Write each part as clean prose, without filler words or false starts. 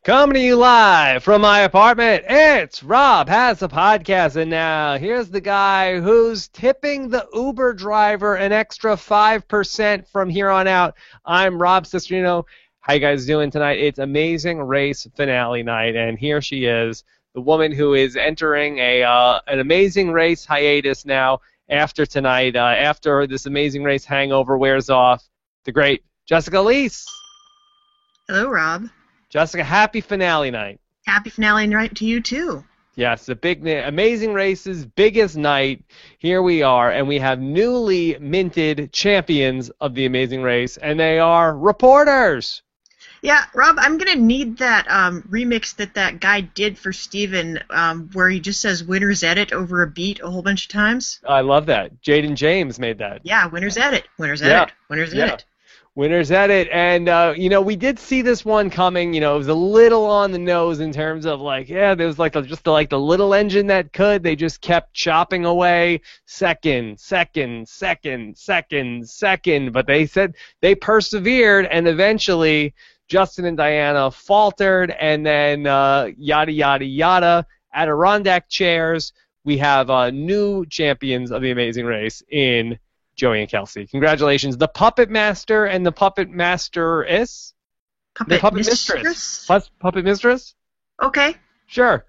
Coming to you live from my apartment, it's Rob Has a Podcast, and now here's the guy who's tipping the Uber driver an extra 5% from here on out. I'm Rob Cesternino. How you guys doing tonight? It's Amazing Race finale night, and here she is, the woman who is entering an Amazing Race hiatus now after tonight, after this Amazing Race hangover wears off, the great Jessica Leese. Hello, Rob. Jessica, happy finale night. Happy finale night to you, too. Yes, the big Amazing Race's biggest night. Here we are, and we have newly minted champions of the Amazing Race, and they are reporters. Yeah, Rob, I'm going to need that remix that guy did for Steven, where he just says winner's edit over a beat a whole bunch of times. I love that. Jaden James made that. Yeah, winner's edit, winner's edit, winner's edit. Winner's edit, and we did see this one coming. It was a little on the nose in terms of there was just the little engine that could. They just kept chopping away, second, but they said they persevered, and eventually Justin and Diana faltered, and then yada yada yada. Adirondack chairs. We have new champions of the Amazing Race in Joey and Kelsey. Congratulations. The Puppet Master and the Puppet Masteress? Puppet Mistress? Puppet Mistress? Okay. Sure.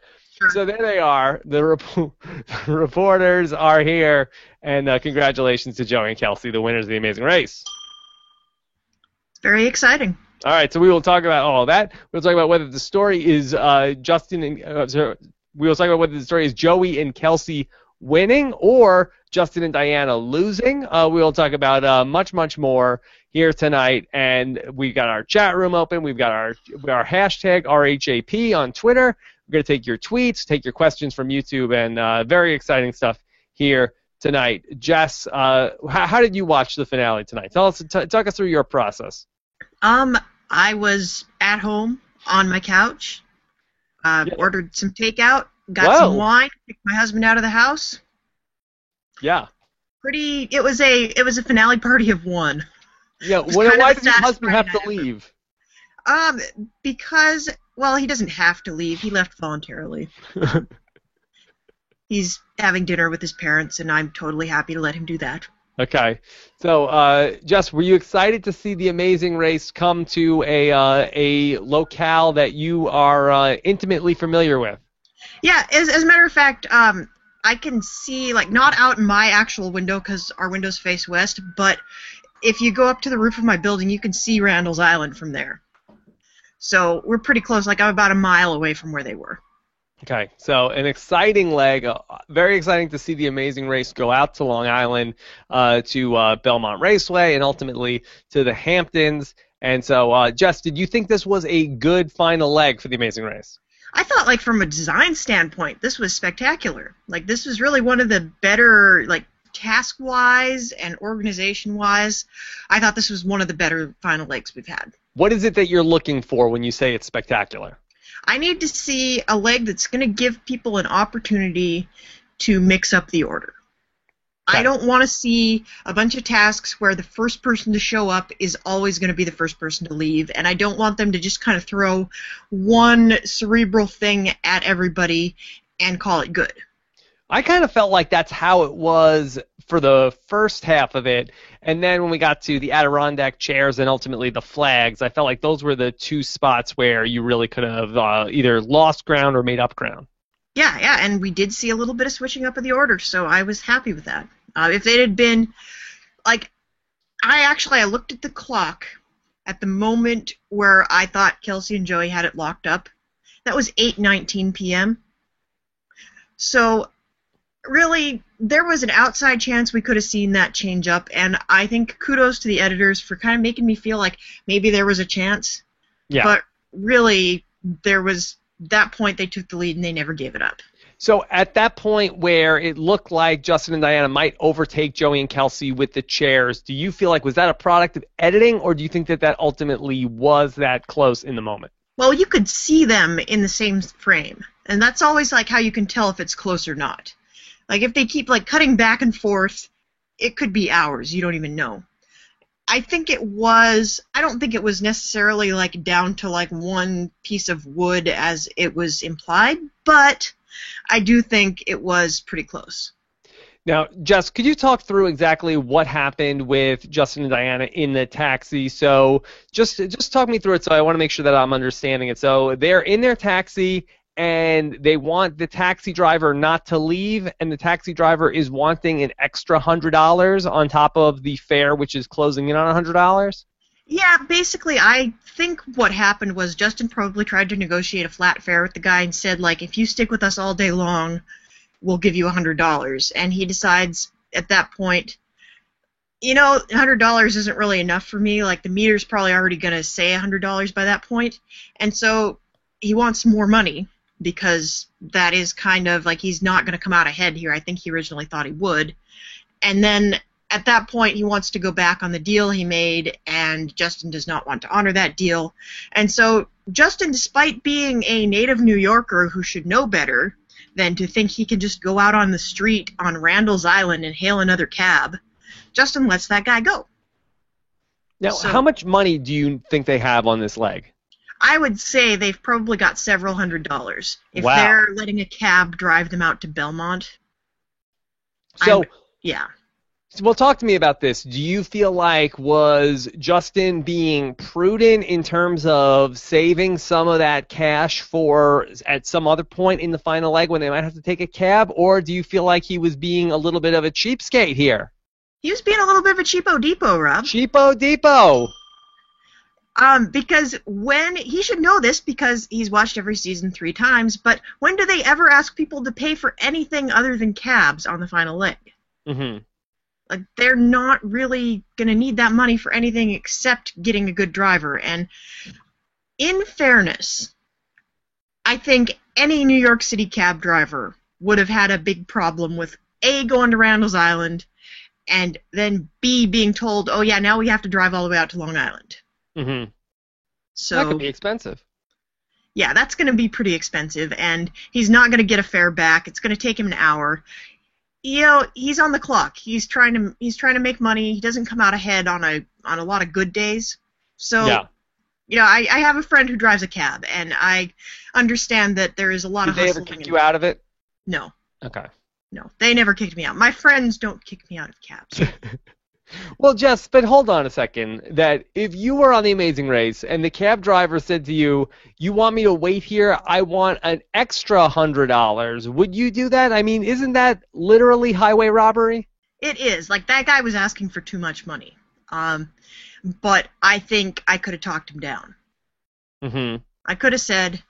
So there they are. The reporters are here. And congratulations to Joey and Kelsey, the winners of the Amazing Race. It's very exciting. All right, so we will talk about all that. We'll talk about whether the story is we will talk about whether the story is Joey and Kelsey winning or Justin and Diana losing. We will talk about much, much more here tonight. And we've got our chat room open. We've got our hashtag RHAP on Twitter. We're going to take your tweets, take your questions from YouTube, and very exciting stuff here tonight. Jess, how did you watch the finale tonight? Talk us through your process. I was at home on my couch, ordered some takeout, got some wine, kicked my husband out of the house. Yeah. It was a finale party of one. Yeah, why did your husband have to leave? Because, well, he doesn't have to leave. He left voluntarily. He's having dinner with his parents, and I'm totally happy to let him do that. Okay. So, Jess, were you excited to see the Amazing Race come to a locale that you are intimately familiar with? Yeah, as a matter of fact, I can see, not out in my actual window because our windows face west, but if you go up to the roof of my building, you can see Randall's Island from there. So we're pretty close. I'm about a mile away from where they were. Okay, so an exciting leg. Very exciting to see the Amazing Race go out to Long Island, to Belmont Raceway, and ultimately to the Hamptons. And so, Jess, did you think this was a good final leg for the Amazing Race? I thought, from a design standpoint, this was spectacular. This was really one of the better, task-wise and organization-wise. I thought this was one of the better final legs we've had. What is it that you're looking for when you say it's spectacular? I need to see a leg that's going to give people an opportunity to mix up the order. I don't want to see a bunch of tasks where the first person to show up is always going to be the first person to leave, and I don't want them to just kind of throw one cerebral thing at everybody and call it good. I kind of felt like that's how it was for the first half of it, and then when we got to the Adirondack chairs and ultimately the flags, I felt like those were the two spots where you really could have either lost ground or made up ground. Yeah, and we did see a little bit of switching up of the order, so I was happy with that. If it had been, I looked at the clock at the moment where I thought Kelsey and Joey had it locked up. That was 8:19 p.m. So, really, there was an outside chance we could have seen that change up, and I think kudos to the editors for kind of making me feel like maybe there was a chance. Yeah. But really, there was that point they took the lead and they never gave it up. So at that point where it looked like Justin and Diana might overtake Joey and Kelsey with the chairs, do you feel like was that a product of editing, or do you think that ultimately was that close in the moment? Well, you could see them in the same frame, and that's always how you can tell if it's close or not. If they keep cutting back and forth, it could be hours. You don't even know. I think it was, I don't think it was necessarily like down to like one piece of wood as it was implied, but I do think it was pretty close. Now, Jess, could you talk through exactly what happened with Justin and Diana in the taxi? So just talk me through it so I want to make sure that I'm understanding it. So they're in their taxi and they want the taxi driver not to leave, and the taxi driver is wanting an extra $100 on top of the fare, which is closing in on $100? Yeah, basically, I think what happened was Justin probably tried to negotiate a flat fare with the guy and said, like, if you stick with us all day long, we'll give you $100. And he decides at that point, you know, $100 isn't really enough for me. Like, the meter's probably already going to say $100 by that point. And so he wants more money because that is kind of like he's not going to come out ahead here. I think he originally thought he would. And then at that point, he wants to go back on the deal he made, and Justin does not want to honor that deal. And so Justin, despite being a native New Yorker who should know better than to think he can just go out on the street on Randall's Island and hail another cab, Justin lets that guy go. Now, how much money do you think they have on this leg? I would say they've probably got several $100s. If Wow. they're letting a cab drive them out to Belmont. So, yeah. Well, talk to me about this. Do you feel like was Justin being prudent in terms of saving some of that cash for at some other point in the final leg when they might have to take a cab, or do you feel like he was being a little bit of a cheapskate here? He was being a little bit of a cheapo depot, Rob. Cheapo depot. Because when he should know this because he's watched every season 3 times, but when do they ever ask people to pay for anything other than cabs on the final leg? Mm-hmm. Like, they're not really going to need that money for anything except getting a good driver. And in fairness, I think any New York City cab driver would have had a big problem with A, going to Randall's Island, and then B, being told, oh yeah, now we have to drive all the way out to Long Island. Mm-hmm. So that could be expensive. Yeah, that's going to be pretty expensive, and he's not going to get a fare back. It's going to take him an hour. You know, he's on the clock. He's trying to make money. He doesn't come out ahead on a lot of good days. So, yeah. You know, I have a friend who drives a cab, and I understand that there is a lot of hustling. Did they ever kick you out of it? No. Okay. No, they never kicked me out. My friends don't kick me out of cabs. Well, Jess, but hold on a second. That if you were on The Amazing Race and the cab driver said to you, you want me to wait here, I want an extra $100, would you do that? I mean, isn't that literally highway robbery? It is. Like, that guy was asking for too much money. But I think I could have talked him down. Mm-hmm. I could have said,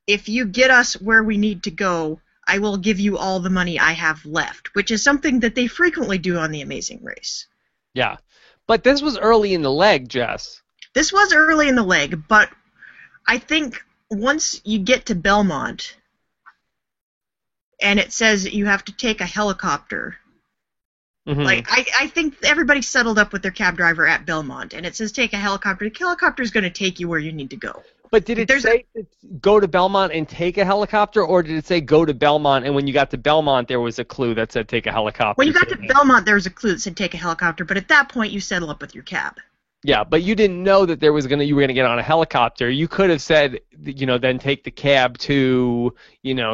if you get us where we need to go, I will give you all the money I have left, which is something that they frequently do on The Amazing Race. Yeah. But this was early in the leg, Jess. This was early in the leg, but I think once you get to Belmont and it says that you have to take a helicopter, Mm-hmm. like I think everybody settled up with their cab driver at Belmont, and it says take a helicopter. The helicopter's going to take you where you need to go. But did it say go to Belmont and take a helicopter, or did it say go to Belmont and when you got to Belmont there was a clue that said take a helicopter? When you got to Belmont, there was a clue that said take a helicopter, but at that point you settle up with your cab. Yeah, but you didn't know that you were gonna get on a helicopter. You could have said, then take the cab to,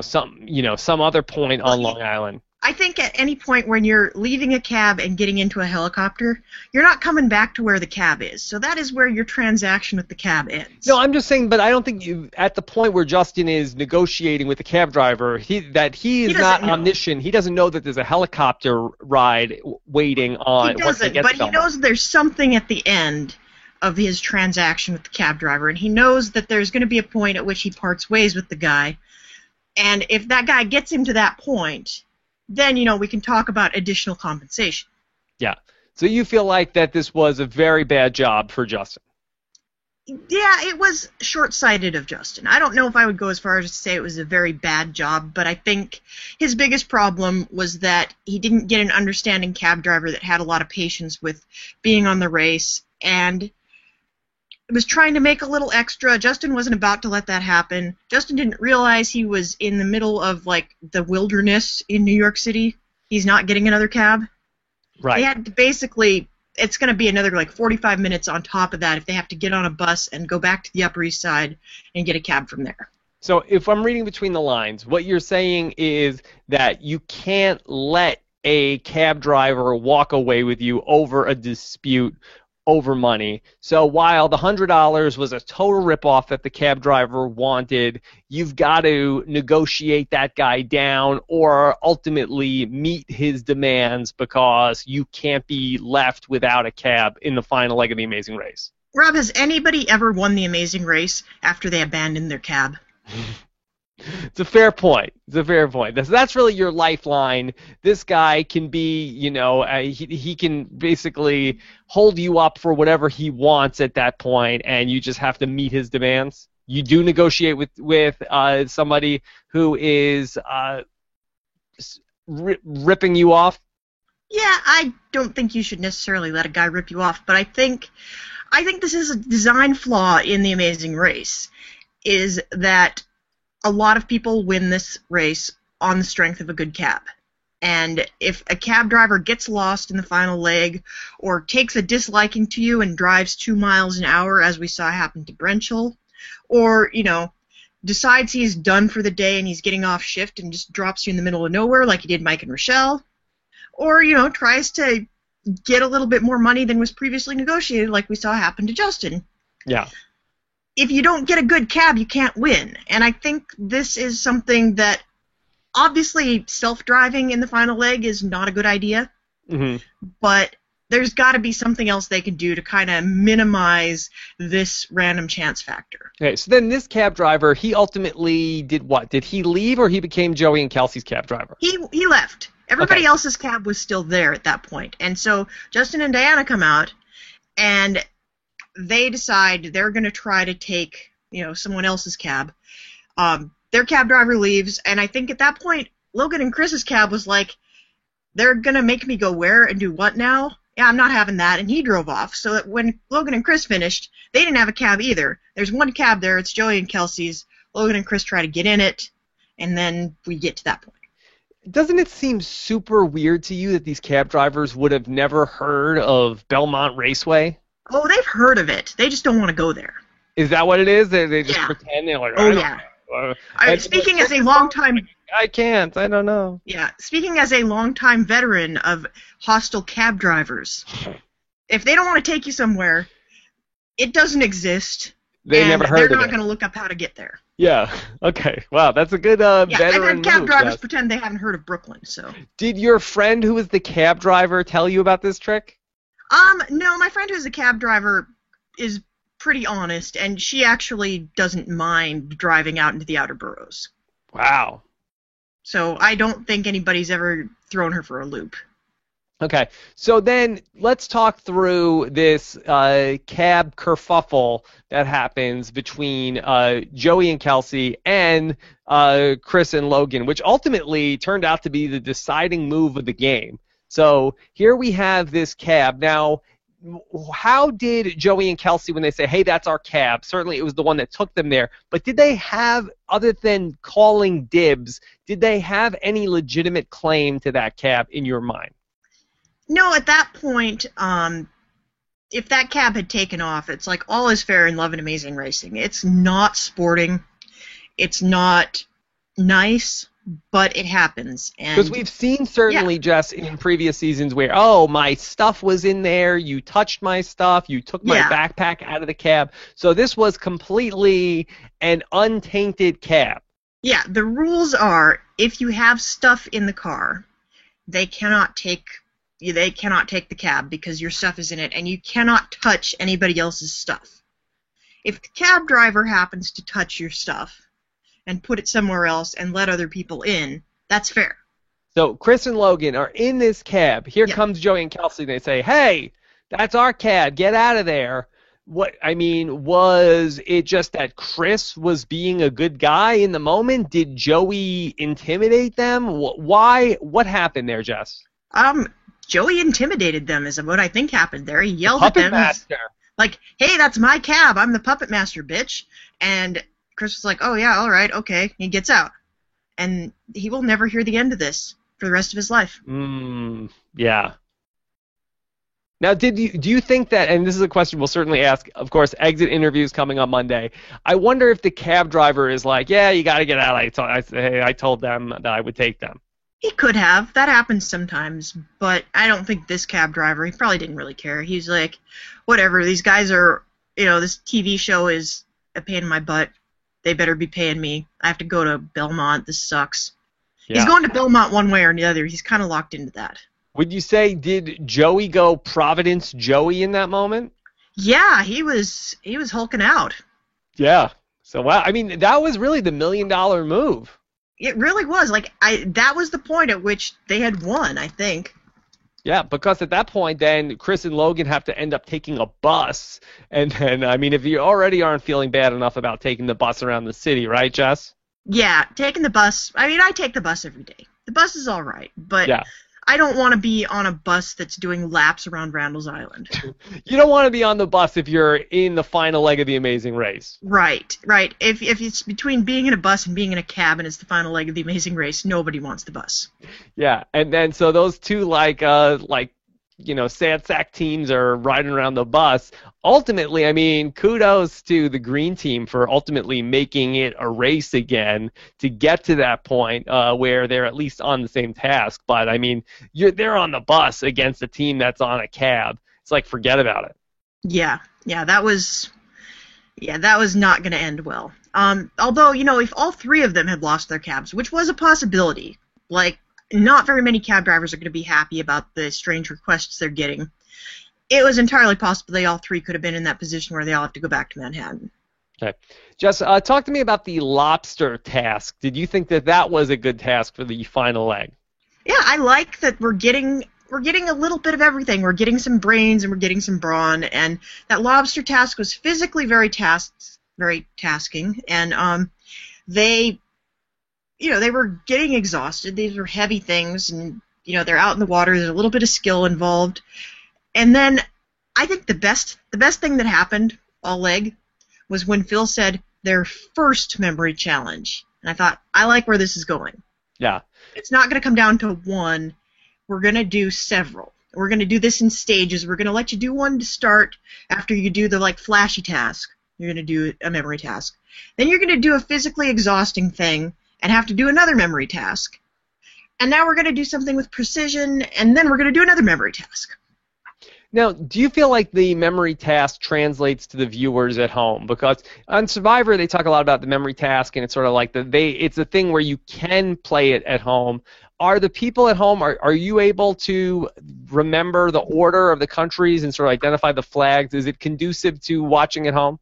some other point on Long Island. I think at any point when you're leaving a cab and getting into a helicopter, you're not coming back to where the cab is. So that is where your transaction with the cab ends. No, I'm just saying, but I don't think at the point where Justin is negotiating with the cab driver, he is not omniscient. He doesn't know that there's a helicopter ride waiting on. He doesn't, but he knows there's something at the end of his transaction with the cab driver, and he knows that there's going to be a point at which he parts ways with the guy. And if that guy gets him to that point, then, we can talk about additional compensation. Yeah. So you feel like that this was a very bad job for Justin? Yeah, it was short-sighted of Justin. I don't know if I would go as far as to say it was a very bad job, but I think his biggest problem was that he didn't get an understanding cab driver that had a lot of patience with being on the race, and was trying to make a little extra. Justin wasn't about to let that happen. Justin didn't realize he was in the middle of, the wilderness in New York City. He's not getting another cab. Right. They had to basically it's going to be another like 45 minutes on top of that if they have to get on a bus and go back to the Upper East Side and get a cab from there. So if I'm reading between the lines, what you're saying is that you can't let a cab driver walk away with you over a dispute over money. So while the $100 was a total ripoff that the cab driver wanted, you've got to negotiate that guy down or ultimately meet his demands because you can't be left without a cab in the final leg of The Amazing Race. Rob, has anybody ever won The Amazing Race after they abandoned their cab? It's a fair point. That's really your lifeline. This guy can be, he can basically hold you up for whatever he wants at that point, and you just have to meet his demands. You do negotiate with somebody who is ripping you off. Yeah, I don't think you should necessarily let a guy rip you off, but I think this is a design flaw in The Amazing Race, is that a lot of people win this race on the strength of a good cab. And if a cab driver gets lost in the final leg or takes a disliking to you and drives 2 miles an hour, as we saw happen to Brenchel, or, decides he's done for the day and he's getting off shift and just drops you in the middle of nowhere like he did Mike and Rochelle, or, tries to get a little bit more money than was previously negotiated like we saw happen to Justin. Yeah. If you don't get a good cab, you can't win. And I think this is something that, obviously, self-driving in the final leg is not a good idea. Mm-hmm. But there's got to be something else they can do to kind of minimize this random chance factor. Okay, so then this cab driver, he ultimately did what? Did he leave, or he became Joey and Kelsey's cab driver? He left. Everybody else's cab was still there at that point. And so Justin and Diana come out, and they decide they're going to try to take, someone else's cab. Their cab driver leaves, and I think at that point, Logan and Chris's cab was like, they're going to make me go where and do what now? Yeah, I'm not having that, and he drove off. So that when Logan and Chris finished, they didn't have a cab either. There's one cab there, it's Joey and Kelsey's. Logan and Chris try to get in it, and then we get to that point. Doesn't it seem super weird to you that these cab drivers would have never heard of Belmont Raceway? Oh, they've heard of it. They just don't want to go there. Is that what it is? They just pretend they're like, oh yeah. Speaking as a longtime, I can't. I don't know. Yeah, speaking as a longtime veteran of hostile cab drivers, if they don't want to take you somewhere, it doesn't exist. They never heard of it. They're not going to look up how to get there. Yeah. Okay. Wow, that's a good veteran and cab move, drivers Jess. pretend they haven't heard of Brooklyn. So. Did your friend who was the cab driver tell you about this trick? No, my friend who's a cab driver is pretty honest, and she actually doesn't mind driving out into the outer boroughs. Wow. So I don't think anybody's ever thrown her for a loop. Okay, so then let's talk through this cab kerfuffle that happens between Joey and Kelsey and Chris and Logan, which ultimately turned out to be the deciding move of the game. So here we have this cab. Now, how did Joey and Kelsey, when they say, hey, that's our cab, certainly it was the one that took them there, but did they have, other than calling dibs, did they have any legitimate claim to that cab in your mind? No, at that point, if that cab had taken off, it's like all is fair in Love and Amazing Racing. It's not sporting. It's not nice. But it happens. Because we've seen certainly, Jess, in previous seasons where, oh, my stuff was in there, you touched my stuff, you took my backpack out of the cab. So this was completely an untainted cab. Yeah, the rules are if you have stuff in the car, they cannot take the cab because your stuff is in it, and you cannot touch anybody else's stuff. If the cab driver happens to touch your stuff and put it somewhere else and let other people in, that's fair. So Chris and Logan are in this cab. Here comes Joey and Kelsey. They say, hey, that's our cab. Get out of there. Was it just that Chris was being a good guy in the moment? Did Joey intimidate them? Why? What happened there, Jess? Joey intimidated them is what I think happened there. He yelled at them. Master. Like, hey, that's my cab. I'm the puppet master, bitch. And Chris was like, oh, yeah, all right, okay. He gets out. And he will never hear the end of this for the rest of his life. Yeah. Now, do you think that, and this is a question we'll certainly ask, of course, exit interviews coming up Monday. I wonder if the cab driver is like, yeah, you got to get out. I told them that I would take them. He could have. That happens sometimes, but I don't think this cab driver, he probably didn't really care. He's like, whatever, these guys are, this TV show is a pain in my butt. They better be paying me. I have to go to Belmont. This sucks. Yeah. He's going to Belmont one way or the other. He's kind of locked into that. Would you say, did Joey go Providence Joey in that moment? Yeah, he was hulking out. Yeah. So, wow. I mean, that was really the $1 million move. It really was. That was the point at which they had won, I think. Yeah, because at that point, then Chris and Logan have to end up taking a bus. And then, I mean, if you already aren't feeling bad enough about taking the bus around the city, right, Jess? Yeah, taking the bus. I mean, I take the bus every day. The bus is all right, but yeah. I don't want to be on a bus that's doing laps around Randall's Island. You don't want to be on the bus if you're in the final leg of the Amazing Race. Right. If it's between being in a bus and being in a cab and it's the final leg of the Amazing Race, nobody wants the bus. Yeah, and then so those two sad sack teams are riding around the bus. Ultimately, I mean, kudos to the green team for ultimately making it a race again to get to that point where they're at least on the same task. But, I mean, they're on the bus against a team that's on a cab. It's like, forget about it. Yeah, that was not going to end well. Although, if all three of them had lost their cabs, which was a possibility, not very many cab drivers are going to be happy about the strange requests they're getting. It was entirely possible they all three could have been in that position where they all have to go back to Manhattan. Okay. Jess, talk to me about the lobster task. Did you think that was a good task for the final leg? Yeah, I like that we're getting a little bit of everything. We're getting some brains and we're getting some brawn, and that lobster task was physically very tasking, and they were getting exhausted. These were heavy things, and, they're out in the water. There's a little bit of skill involved. And then I think the best thing that happened all leg was when Phil said their first memory challenge. And I thought, I like where this is going. Yeah. It's not going to come down to one. We're going to do several. We're going to do this in stages. We're going to let you do one to start after you do the, flashy task. You're going to do a memory task. Then you're going to do a physically exhausting thing and have to do another memory task. And now we're going to do something with precision, and then we're going to do another memory task. Now, do you feel like the memory task translates to the viewers at home? Because on Survivor, they talk a lot about the memory task, and it's sort of like it's a thing where you can play it at home. Are the people at home, are you able to remember the order of the countries and sort of identify the flags? Is it conducive to watching at home?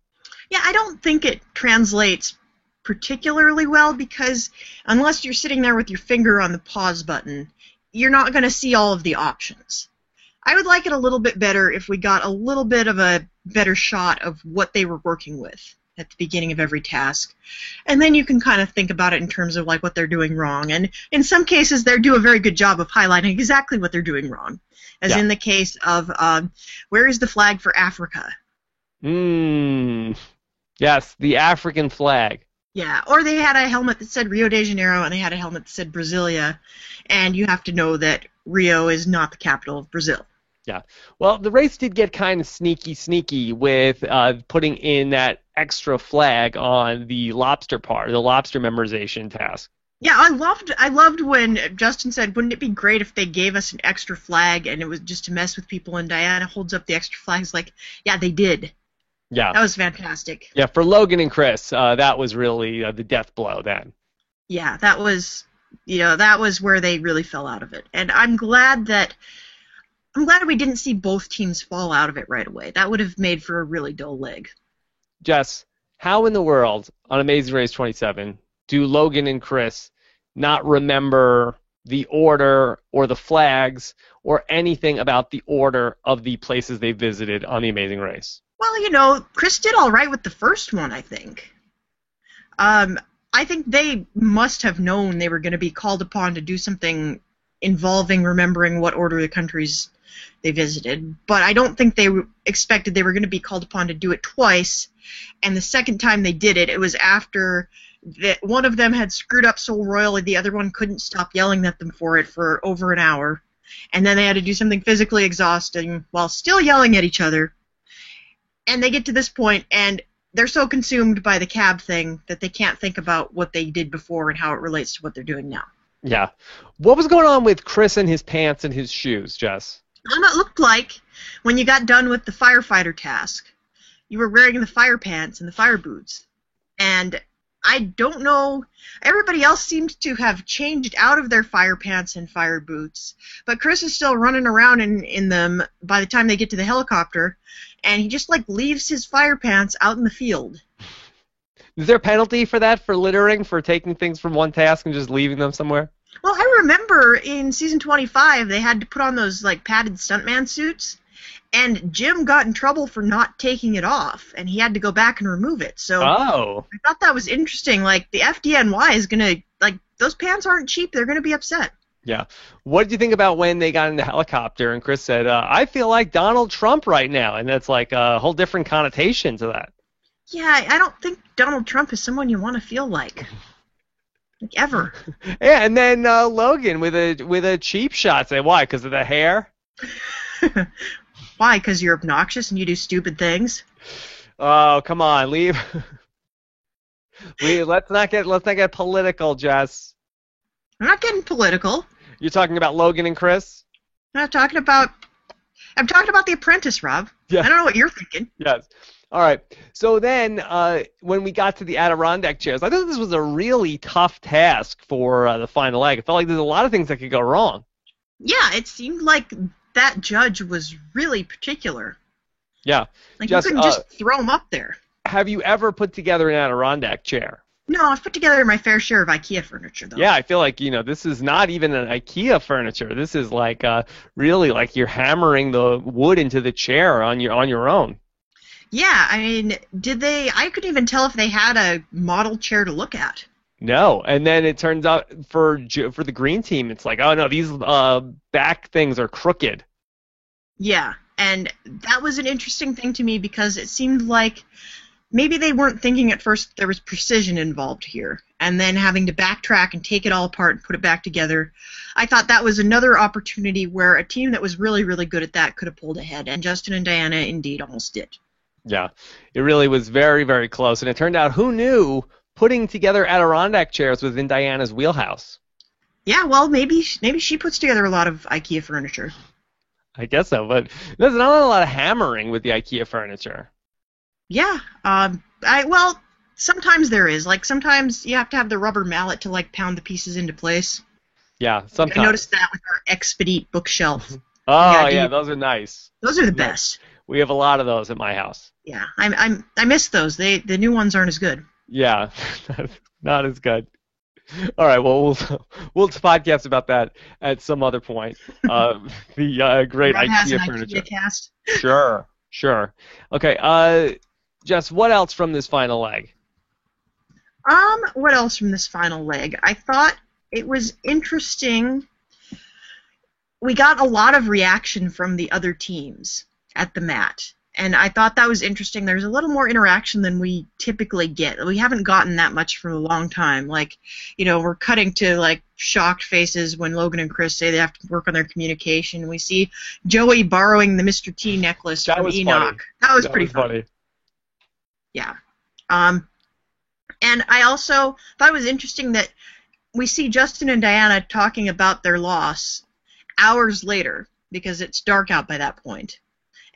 Yeah, I don't think it translates particularly well, because unless you're sitting there with your finger on the pause button, you're not going to see all of the options. I would like it a little bit better if we got a little bit of a better shot of what they were working with at the beginning of every task. And then you can kind of think about it in terms of what they're doing wrong. And in some cases, they do a very good job of highlighting exactly what they're doing wrong. As in the case of, where is the flag for Africa? Yes, the African flag. Yeah, or they had a helmet that said Rio de Janeiro, and they had a helmet that said Brasilia, and you have to know that Rio is not the capital of Brazil. Yeah. Well, the race did get kind of sneaky with putting in that extra flag on the lobster part, the lobster memorization task. Yeah, I loved when Justin said, wouldn't it be great if they gave us an extra flag, and it was just to mess with people, and Diana holds up the extra flags like, yeah, they did. Yeah. That was fantastic. Yeah, for Logan and Chris, that was really the death blow then. Yeah, that was where they really fell out of it. And I'm glad we didn't see both teams fall out of it right away. That would have made for a really dull leg. Jess, how in the world on Amazing Race 27 do Logan and Chris not remember the order or the flags or anything about the order of the places they visited on the Amazing Race? Well, Chris did all right with the first one, I think. I think they must have known they were going to be called upon to do something involving remembering what order the countries they visited, but I don't think they expected they were going to be called upon to do it twice, and the second time they did it, it was after one of them had screwed up so royally the other one couldn't stop yelling at them for it for over an hour, and then they had to do something physically exhausting while still yelling at each other. And they get to this point, and they're so consumed by the cab thing that they can't think about what they did before and how it relates to what they're doing now. Yeah. What was going on with Chris and his pants and his shoes, Jess? It looked like when you got done with the firefighter task, you were wearing the fire pants and the fire boots. And I don't know, everybody else seems to have changed out of their fire pants and fire boots, but Chris is still running around in them by the time they get to the helicopter, and he just leaves his fire pants out in the field. Is there a penalty for that, for littering, for taking things from one task and just leaving them somewhere? Well, I remember in season 25 they had to put on those padded stuntman suits, and Jim got in trouble for not taking it off, and he had to go back and remove it. So I thought that was interesting. The FDNY is gonna those pants aren't cheap. They're gonna be upset. Yeah. What did you think about when they got in the helicopter and Chris said, "I feel like Donald Trump right now," and that's a whole different connotation to that. Yeah, I don't think Donald Trump is someone you want to feel like ever. Yeah, and then Logan with a cheap shot. Say why? Because of the hair. Why? Because you're obnoxious and you do stupid things? Oh, come on, leave. Let's not get political, Jess. I'm not getting political. You're talking about Logan and Chris? I'm talking about The Apprentice, Rob. Yeah. I don't know what you're thinking. Yes. All right. So then, when we got to the Adirondack chairs, I thought this was a really tough task for the final leg. It felt like there's a lot of things that could go wrong. Yeah, it seemed like that judge was really particular. Yeah. You couldn't just throw him up there. Have you ever put together an Adirondack chair? No, I've put together my fair share of IKEA furniture, though. Yeah, I feel like, this is not even an IKEA furniture. This is really you're hammering the wood into the chair on your own. Yeah, I mean, I couldn't even tell if they had a model chair to look at. No, and then it turns out for the green team, it's oh no, these back things are crooked. Yeah, and that was an interesting thing to me because it seemed like maybe they weren't thinking at first there was precision involved here, and then having to backtrack and take it all apart and put it back together. I thought that was another opportunity where a team that was really, really good at that could have pulled ahead, and Justin and Diana indeed almost did. Yeah, it really was very, very close, and it turned out, who knew, putting together Adirondack chairs was in Diana's wheelhouse. Yeah, well, maybe she puts together a lot of IKEA furniture. I guess so, but there's not a lot of hammering with the IKEA furniture. Yeah, sometimes there is. Sometimes you have to have the rubber mallet to pound the pieces into place. Yeah, sometimes. I noticed that with our Expedite bookshelf. Oh yeah, those are nice. Those are the best. We have a lot of those at my house. Yeah, I miss those. The new ones aren't as good. Yeah, not as good. All right, well, we'll podcast about that at some other point. The great IKEA furniture. IKEA cast. Sure. Okay, Jess, what else from this final leg? What else from this final leg? I thought it was interesting. We got a lot of reaction from the other teams at the mat. And I thought that was interesting. There's a little more interaction than we typically get. We haven't gotten that much for a long time. We're cutting to shocked faces when Logan and Chris say they have to work on their communication. We see Joey borrowing the Mr. T necklace from Enoch. Funny. That was pretty funny. Yeah. And I also thought it was interesting that we see Justin and Diana talking about their loss hours later because it's dark out by that point.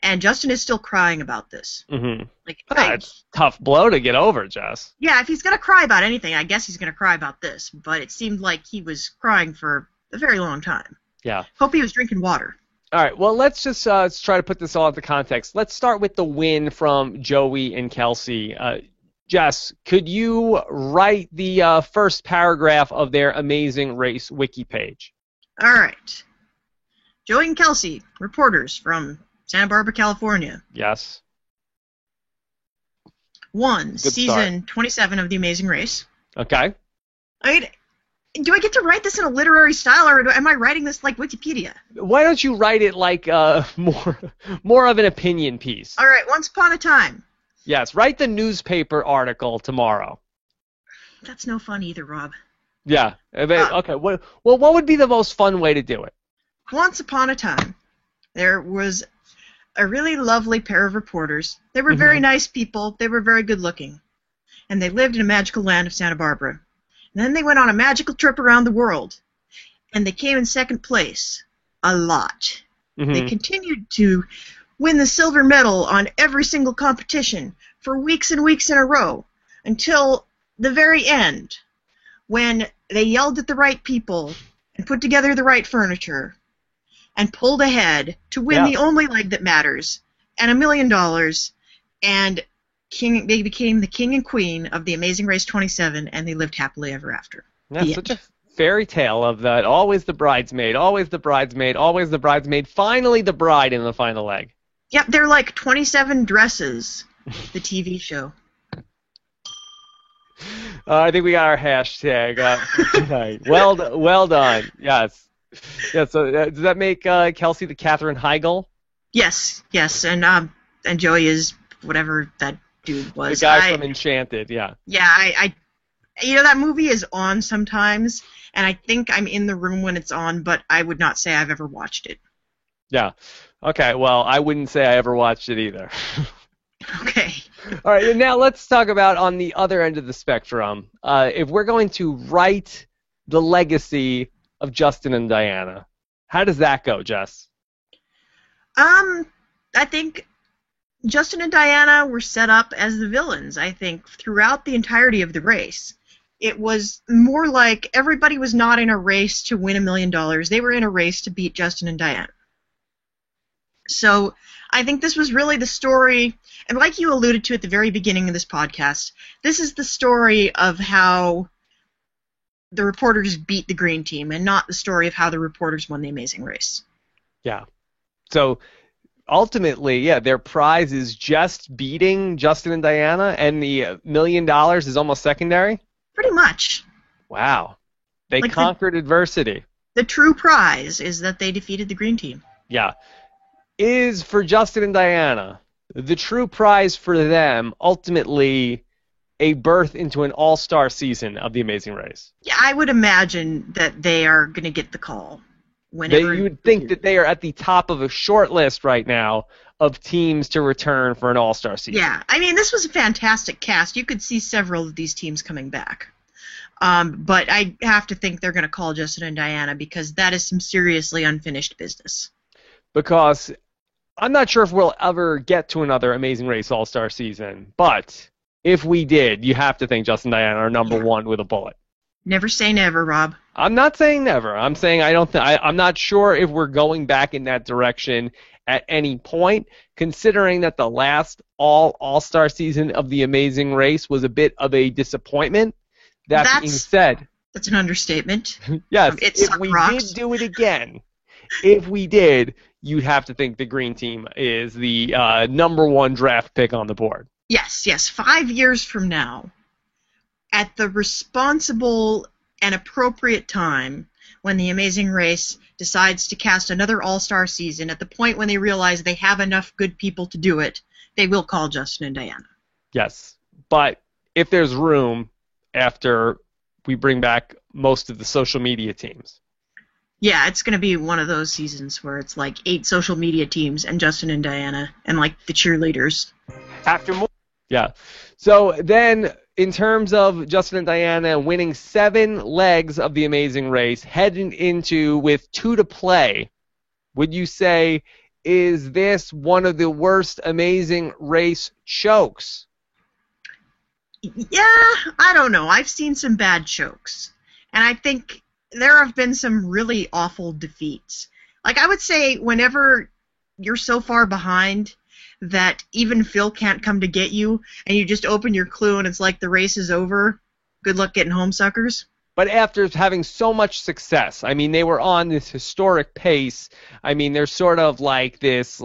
And Justin is still crying about this. Mm-hmm. It's a tough blow to get over, Jess. Yeah, if he's going to cry about anything, I guess he's going to cry about this. But it seemed like he was crying for a very long time. Yeah. Hope he was drinking water. All right, well, let's just try to put this all into context. Let's start with the win from Joey and Kelsey. Jess, could you write the first paragraph of their Amazing Race wiki page? All right. Joey and Kelsey, reporters from Santa Barbara, California. Yes. Good season start. 27 of The Amazing Race. Okay. Do I get to write this in a literary style, or am I writing this like Wikipedia? Why don't you write it like more of an opinion piece? All right, once upon a time. Yes, write the newspaper article tomorrow. That's no fun either, Rob. Yeah. Okay. What would be the most fun way to do it? Once upon a time, there was a really lovely pair of reporters. They were very nice people. They were very good looking. And they lived in a magical land of Santa Barbara. And then they went on a magical trip around the world. And they came in second place. A lot. They continued to win the silver medal on every single competition for weeks and weeks in a row until the very end, when they yelled at the right people and put together the right furniture and pulled ahead to win the only leg that matters and $1 million, and they became the king and queen of the Amazing Race 27, and they lived happily ever after. That's such a fairy tale of that. Always the bridesmaid, always the bridesmaid, always the bridesmaid, finally the bride in the final leg. Yep, they're like 27 Dresses, the TV show. I think we got our hashtag for tonight. Well done. Yes. Yeah. So does that make Kelsey the Katherine Heigl? Yes. And Joey is whatever that dude was. The guy from Enchanted. Yeah. Yeah. I that movie is on sometimes, and I think I'm in the room when it's on, but I would not say I've ever watched it. Yeah. Okay. Well, I wouldn't say I ever watched it either. Okay. All right, and now let's talk about on the other end of the spectrum. If we're going to write the legacy of Justin and Diana, how does that go, Jess? I think Justin and Diana were set up as the villains, I think, throughout the entirety of the race. It was more like everybody was not in a race to win $1 million. They were in a race to beat Justin and Diana. So I think this was really the story, and like you alluded to at the very beginning of this podcast, this is the story of how the reporters beat the green team and not the story of how the reporters won the Amazing Race. Yeah. So ultimately, their prize is just beating Justin and Diana, and the $1 million is almost secondary? Pretty much. Wow. They conquered adversity. The true prize is that they defeated the green team. Yeah. Is for Justin and Diana the true prize for them ultimately a berth into an all-star season of the Amazing Race? Yeah, I would imagine that they are going to get the call. You would think that they are at the top of a short list right now of teams to return for an all-star season. Yeah, I mean, this was a fantastic cast. You could see several of these teams coming back. But I have to think they're going to call Justin and Diana because that is some seriously unfinished business. Because I'm not sure if we'll ever get to another Amazing Race All-Star season, but if we did, you have to think Justin and Diana are number one with a bullet. Never say never, Rob. I'm not saying never. I'm saying I'm not sure if we're going back in that direction at any point, considering that the last All-Star season of the Amazing Race was a bit of a disappointment. That being said, that's an understatement. Yes, if we did do it again, you'd have to think the green team is the number one draft pick on the board. Yes. 5 years from now, at the responsible and appropriate time, when the Amazing Race decides to cast another all-star season, at the point when they realize they have enough good people to do it, they will call Justin and Diana. Yes, but if there's room after we bring back most of the social media teams. Yeah, it's going to be one of those seasons where it's like 8 social media teams and Justin and Diana and like the cheerleaders. After more. Yeah. So then in terms of Justin and Diana winning 7 legs of the Amazing Race, heading into with 2 to play, would you say, is this one of the worst Amazing Race chokes? Yeah, I don't know. I've seen some bad chokes. And I think there have been some really awful defeats. Like, I would say whenever you're so far behind that even Phil can't come to get you, and you just open your clue and it's like the race is over, good luck getting home, suckers. But after having so much success, I mean, they were on this historic pace. I mean, they're sort of like this,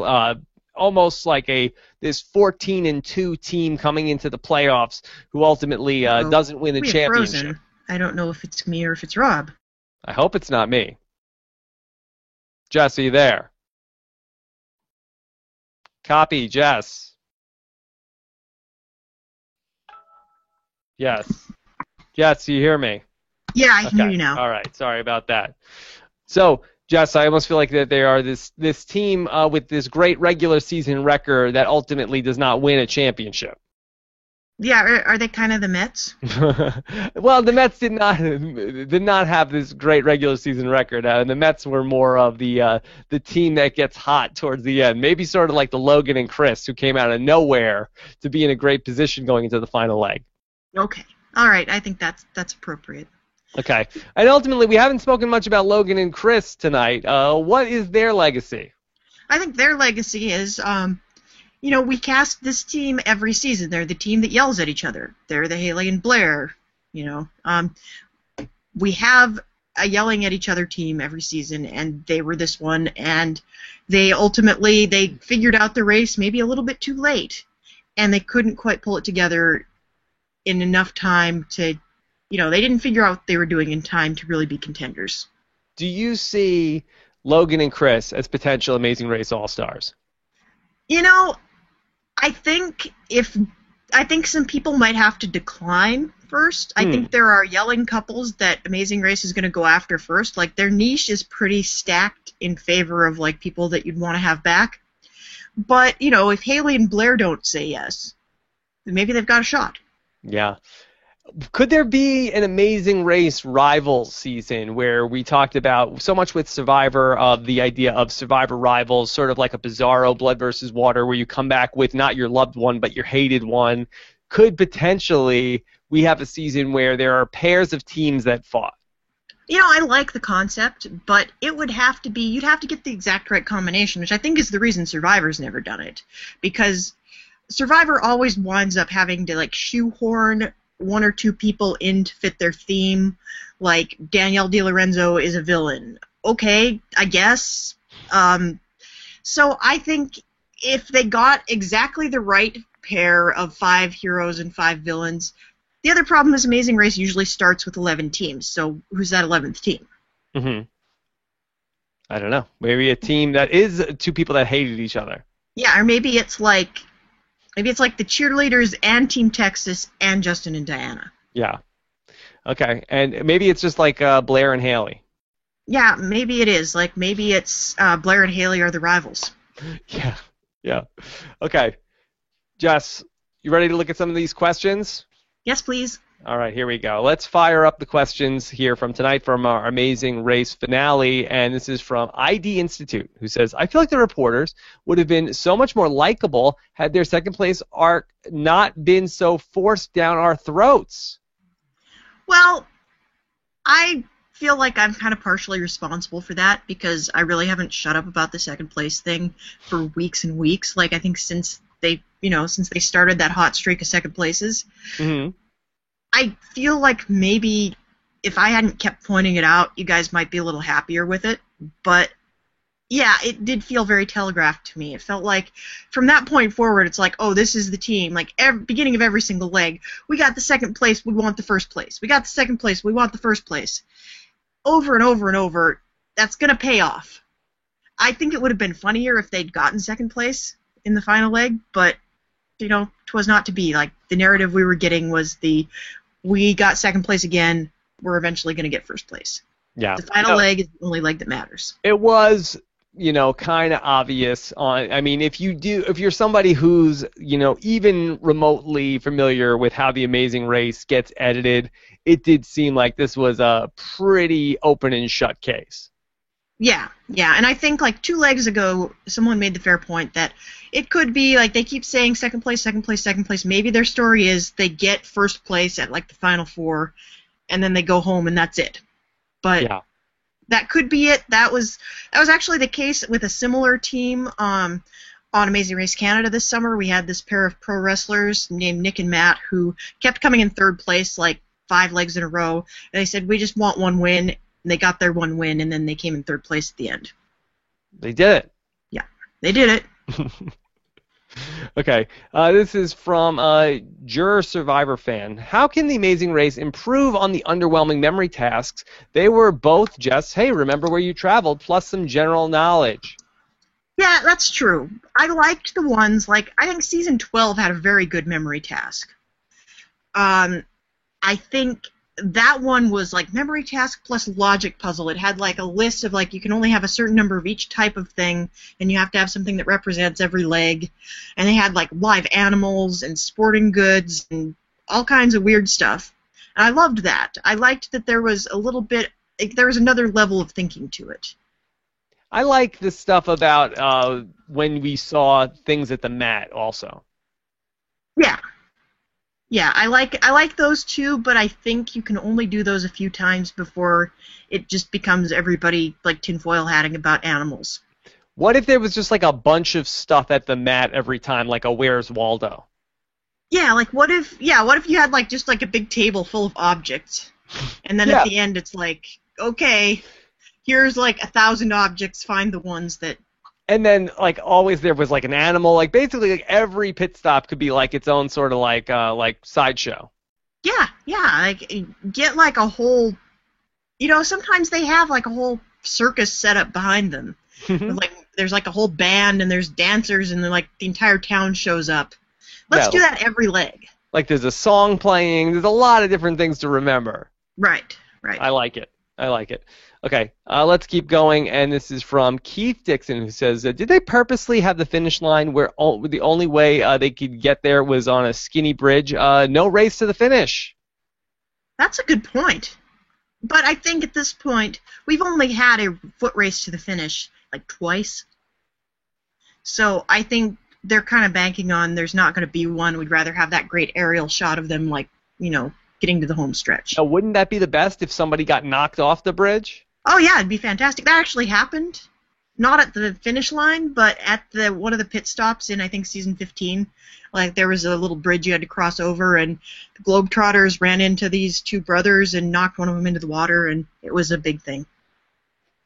almost like this 14-2 team coming into the playoffs who ultimately doesn't win the championship. Frozen. I don't know if it's me or if it's Rob. I hope it's not me. Jess, are you there? Copy, Jess. Yes. Jess, do you hear me? Yeah, I can hear you now. All right, sorry about that. So, Jess, I almost feel like that they are this team with this great regular season record that ultimately does not win a championship. Yeah, are they kind of the Mets? Well, the Mets did not have this great regular season record, and the Mets were more of the team that gets hot towards the end. Maybe sort of like the Logan and Chris, who came out of nowhere to be in a great position going into the final leg. Okay, all right, I think that's appropriate. Okay, and ultimately, we haven't spoken much about Logan and Chris tonight. What is their legacy? I think their legacy is. We cast this team every season. They're the team that yells at each other. They're the Haley and Blair. We have a yelling at each other team every season, and they were this one. And they figured out the race maybe a little bit too late, and they couldn't quite pull it together in enough time to, they didn't figure out what they were doing in time to really be contenders. Do you see Logan and Chris as potential Amazing Race All-Stars? I think some people might have to decline first. I think there are yelling couples that Amazing Race is going to go after first. Like, their niche is pretty stacked in favor of, like, people that you'd want to have back. But, if Haley and Blair don't say yes, then maybe they've got a shot. Yeah. Could there be an Amazing Race rivals season where we talked about so much with Survivor of the idea of Survivor rivals, sort of like a Bizarro Blood versus Water, where you come back with not your loved one but your hated one? Could potentially we have a season where there are pairs of teams that fought? I like the concept, but it would have to be, you'd have to get the exact right combination, which I think is the reason Survivor's never done it. Because Survivor always winds up having to, like, shoehorn one or two people in to fit their theme, like Danielle DiLorenzo is a villain. Okay, I guess. So I think if they got exactly the right pair of 5 heroes and 5 villains, the other problem is Amazing Race usually starts with 11 teams, so who's that 11th team? I don't know. Maybe a team that is 2 people that hated each other. Yeah, or maybe it's like the cheerleaders and Team Texas and Justin and Diana. Yeah. Okay. And maybe it's just like Blair and Haley. Yeah, maybe it is. Like, maybe it's Blair and Haley are the rivals. Yeah. Okay. Jess, you ready to look at some of these questions? Yes, please. All right, here we go. Let's fire up the questions here from tonight from our Amazing Race finale, and this is from ID Institute, who says, I feel like the reporters would have been so much more likable had their second place arc not been so forced down our throats. Well, I feel like I'm kind of partially responsible for that because I really haven't shut up about the second place thing for weeks and weeks. Like, I think since they started that hot streak of second places. Mm-hmm. I feel like maybe if I hadn't kept pointing it out, you guys might be a little happier with it. But, yeah, it did feel very telegraphed to me. It felt like from that point forward, it's like, oh, this is the team. Like, beginning of every single leg, we got the second place, we want the first place. We got the second place, we want the first place. Over and over and over, that's going to pay off. I think it would have been funnier if they'd gotten second place in the final leg, but, 'twas not to be. Like, the narrative we were getting was we got second place again, we're eventually going to get first place. Yeah. The final leg is the only leg that matters. It was, kind of obvious if you're somebody who's, even remotely familiar with how the Amazing Race gets edited, it did seem like this was a pretty open and shut case. Yeah, and I think like 2 legs ago, someone made the fair point that it could be like they keep saying second place, second place, second place. Maybe their story is they get first place at like the final 4, and then they go home and that's it. But yeah. That could be it. That was actually the case with a similar team on Amazing Race Canada this summer. We had this pair of pro wrestlers named Nick and Matt who kept coming in third place like 5 legs in a row. And they said, we just want 1 win. And they got their 1 win, and then they came in third place at the end. They did it. Yeah, they did it. Okay, this is from a Juror Survivor fan. How can the Amazing Race improve on the underwhelming memory tasks? They were both just, hey, remember where you traveled, plus some general knowledge. Yeah, that's true. I liked the ones, like, I think Season 12 had a very good memory task. I think that one was like memory task plus logic puzzle. It had like a list of like you can only have a certain number of each type of thing, and you have to have something that represents every leg. And they had like live animals and sporting goods and all kinds of weird stuff. And I loved that. I liked that there was there was another level of thinking to it. I like the stuff about when we saw things at the mat also. Yeah. Yeah, I like those too, but I think you can only do those a few times before it just becomes everybody like tinfoil hatting about animals. What if there was just like a bunch of stuff at the mat every time, like a Where's Waldo? Yeah, like what if you had like just like a big table full of objects, and then at the end it's like, okay, here's like 1,000 objects, find the ones that. And then, like, always there was, like, an animal. Like, basically, like, every pit stop could be, like, its own sort of, like sideshow. Yeah, like, get, like, a whole... sometimes they have, like, a whole circus set up behind them. Like, there's, like, a whole band, and there's dancers, and then, like, the entire town shows up. Let's do that every leg. Like, there's a song playing. There's a lot of different things to remember. Right. I like it. Okay, let's keep going, and this is from Keith Dixon, who says, did they purposely have the finish line where the only way they could get there was on a skinny bridge? No race to the finish. That's a good point. But I think at this point, we've only had a foot race to the finish, like, twice. So I think they're kind of banking on there's not going to be one. We'd rather have that great aerial shot of them, like, getting to the home stretch. Now, wouldn't that be the best if somebody got knocked off the bridge? Oh, yeah, it'd be fantastic. That actually happened. Not at the finish line, but at one of the pit stops in, I think, season 15. Like, there was a little bridge you had to cross over, and the Globetrotters ran into these two brothers and knocked one of them into the water, and it was a big thing.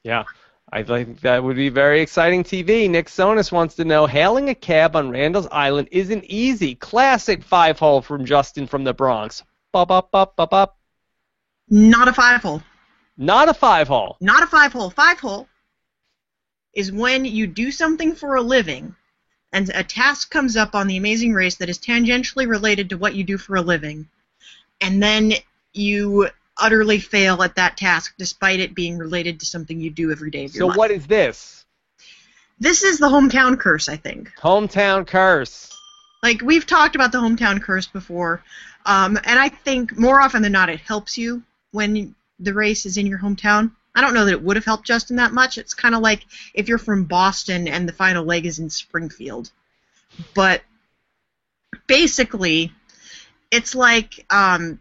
Yeah, I think that would be very exciting TV. Nick Sonis wants to know, hailing a cab on Randall's Island isn't easy. Classic 5-hole from Justin from the Bronx. Bop, bop, bop, bop, bop. Not a 5-hole. Not a 5-hole. Not a 5-hole. 5-hole is when you do something for a living and a task comes up on The Amazing Race that is tangentially related to what you do for a living, and then you utterly fail at that task despite it being related to something you do every day of your life. So what is this? This is the hometown curse, I think. Hometown curse. Like, we've talked about the hometown curse before, and I think more often than not it helps you when the race is in your hometown. I don't know that it would have helped Justin that much. It's kind of like if you're from Boston and the final leg is in Springfield. But basically, it's like the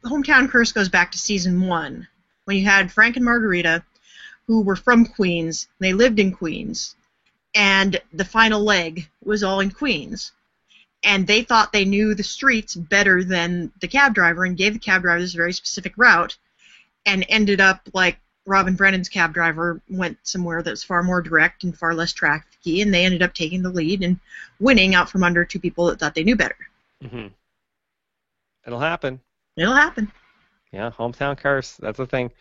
hometown curse goes back to season 1, when you had Frank and Margarita, who were from Queens. They lived in Queens, and the final leg was all in Queens. And they thought they knew the streets better than the cab driver and gave the cab driver this very specific route, and ended up like Robin Brennan's cab driver went somewhere that's far more direct and far less trafficy, and they ended up taking the lead and winning out from under two people that thought they knew better. Mm-hmm. It'll happen. It'll happen. Yeah, hometown curse. That's the thing.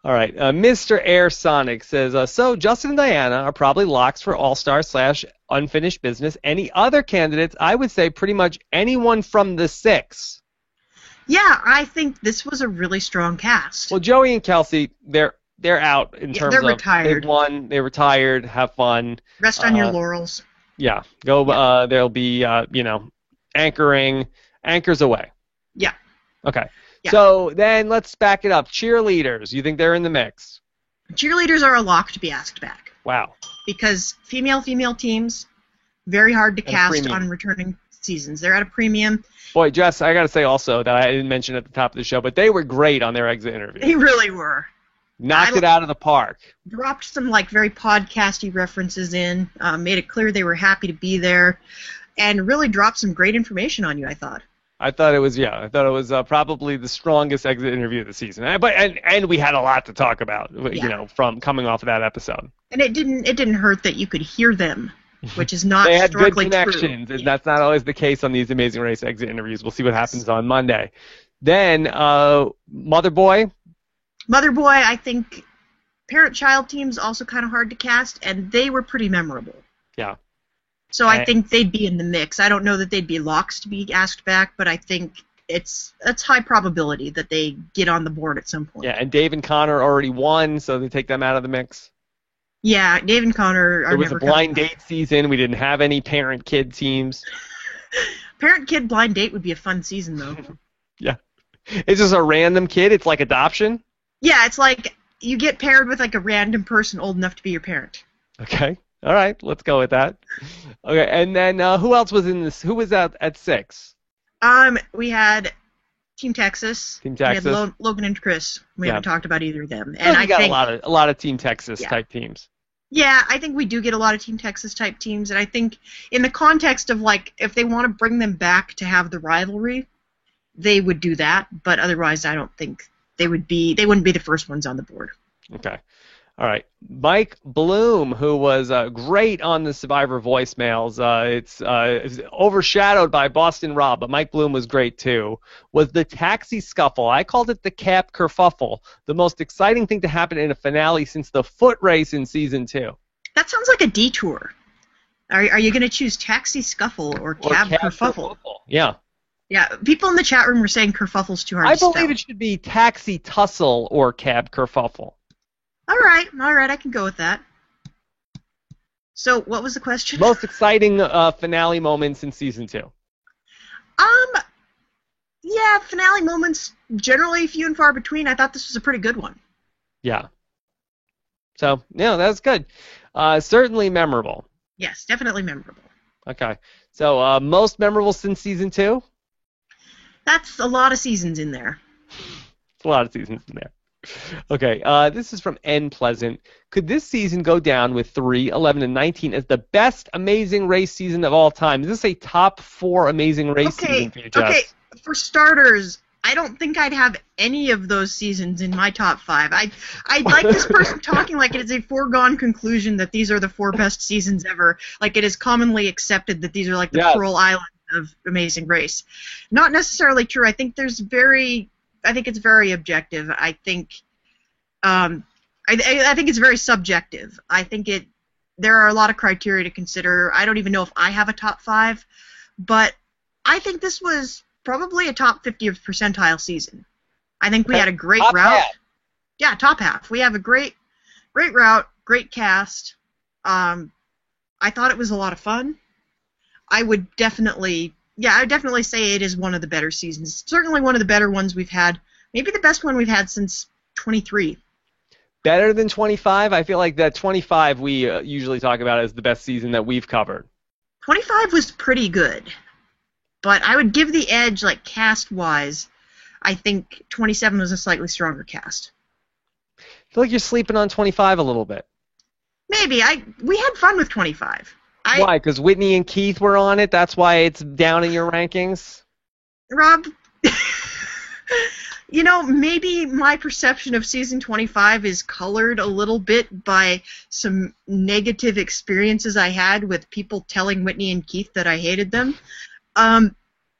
All right. Mr. Air Sonic says, so Justin and Diana are probably locks for All-Star / Unfinished Business. Any other candidates? I would say pretty much anyone from the 6. Yeah, I think this was a really strong cast. Well, Joey and Kelsey, they're out in terms they're of retired. They've won, they retired, have fun. Rest on your laurels. Yeah, go. Yeah. There'll be anchoring, anchors away. Yeah. Okay. Yeah. So then let's back it up. Cheerleaders, you think they're in the mix? Cheerleaders are a lock to be asked back. Wow. Because female teams, very hard to cast on returning seasons. They're at a premium. Boy, Jess, I got to say also that I didn't mention at the top of the show, but they were great on their exit interview. They really were. Knocked it out of the park. Dropped some very podcasty references in, made it clear they were happy to be there, and really dropped some great information on you, I thought. I thought it was probably the strongest exit interview of the season. And we had a lot to talk about, from coming off of that episode. And it didn't hurt that you could hear them, which is not they had good true. connections, and that's not always the case on these Amazing Race exit interviews. We'll see what happens on Monday. Then Mother Boy, I think parent-child teams also kind of hard to cast, and they were pretty memorable. Yeah. So I think they'd be in the mix. I don't know that they'd be locks to be asked back, but I think it's high probability that they get on the board at some point. Yeah, and Dave and Connor already won, so they take them out of the mix. Yeah, Dave and Connor are It was never a blind date season. We didn't have any parent-kid teams. Parent-kid blind date would be a fun season, though. Yeah. It's just a random kid. It's like adoption. Yeah, it's like you get paired with like a random person old enough to be your parent. Okay. All right. Let's go with that. Okay. And then who else was in this? Who was at 6? We had Team Texas. Team Texas. We had Logan and Chris. We haven't talked about either of them. And I got think a lot of Team Texas type teams. Yeah, I think we do get a lot of Team Texas type teams, and I think in the context of like if they want to bring them back to have the rivalry, they would do that. But otherwise, I don't think they wouldn't be the first ones on the board. Okay. All right. Mike Bloom, who was great on the Survivor voicemails, it's overshadowed by Boston Rob, but Mike Bloom was great too, was the taxi scuffle. I called it the cap kerfuffle, the most exciting thing to happen in a finale since the foot race in Season 2. That sounds like a detour. Are you going to choose taxi scuffle or cab kerfuffle? Yeah. Yeah, people in the chat room were saying kerfuffle's too hard to spell. I believe it should be taxi tussle or cab kerfuffle. All right, I can go with that. So, what was the question? Most exciting finale moments in Season 2. Yeah, finale moments, generally few and far between. I thought this was a pretty good one. Yeah. So, yeah, that's good. Certainly memorable. Yes, definitely memorable. Okay. So, most memorable since Season 2? That's a lot of seasons in there. It's a lot of seasons in there. Okay, this is from N. Pleasant. Could this season go down with 3, 11, and 19 as the best Amazing Race season of all time? Is this a top 4 Amazing Race season for you, Jess? Okay, for starters, I don't think I'd have any of those seasons in my top 5. I'd like this person talking like it is a foregone conclusion that these are the 4 best seasons ever, like it is commonly accepted that these are like the Coral Island of Amazing Race. Not necessarily true. I think it's very objective. I think it's very subjective. I think there are a lot of criteria to consider. I don't even know if I have a top 5, but I think this was probably a top 50th percentile season. I think we had a great route. Half. Yeah, top half. We have a great route, great cast. I thought it was a lot of fun. I would definitely say it is one of the better seasons. Certainly one of the better ones we've had. Maybe the best one we've had since 23. Better than 25? I feel like that 25 we usually talk about as the best season that we've covered. 25 was pretty good. But I would give the edge, like, cast-wise. I think 27 was a slightly stronger cast. I feel like you're sleeping on 25 a little bit. Maybe. We had fun with 25. Why? Because Whitney and Keith were on it? That's why it's down in your rankings? Rob, maybe my perception of season 25 is colored a little bit by some negative experiences I had with people telling Whitney and Keith that I hated them.